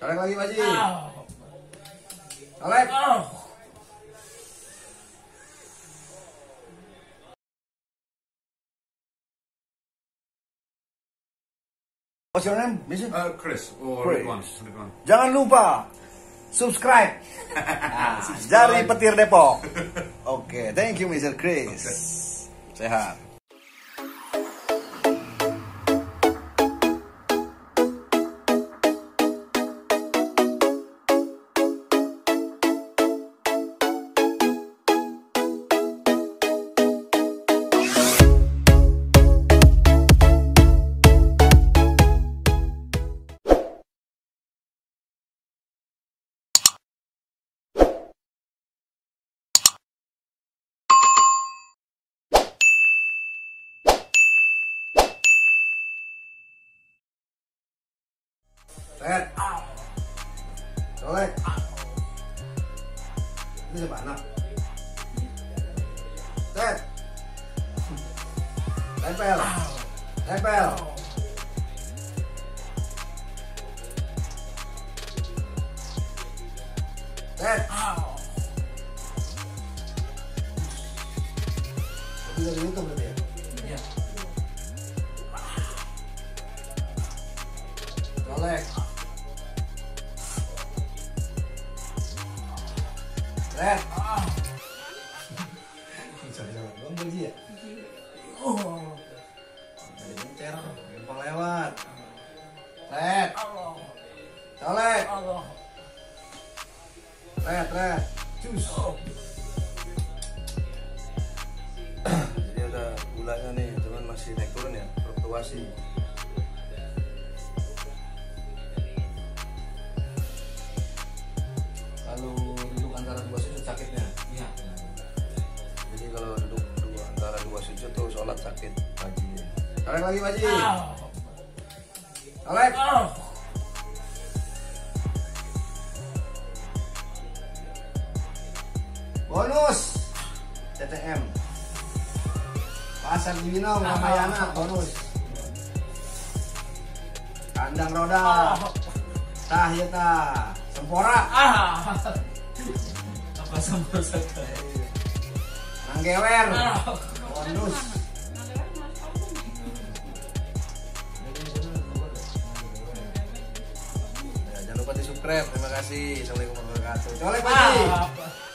Colek lagi Pak Ji. Colek. What's your name, Mister? Chris or Chris. Ridwan. Jangan lupa subscribe. Jari Petir Depok. Oke, thank you Mr. Chris. Sehat. Set. Colek. Ini siapa anak? Set. Tempel. Tempel. Set. Bisa di YouTube berarti ya? Iya. Colek. Set. Jangan-jangan belum Boji ya? Dari mencer, gampang lewat. Set. Colek. Red. Cus. Jadi ada gulanya nih, cuman masih naik turun ya, fluktuasi. Kalau duduk antara dua sujud sakitnya. Iya. Jadi kalau duduk antara dua sujud tuh sholat sakit Haji. Colek lagi Haji. Colek. Bonus TTM. Pasar Cibinong Ramayana bonus. Kandang roda. Tah ya tah. Sempora. Apa sama saja? Manggewer. Bonus. Ya, jangan lupa di subscribe. Terima kasih. Assalamualaikum warahmatullahi wabarakatuh. Colek Pak Ji.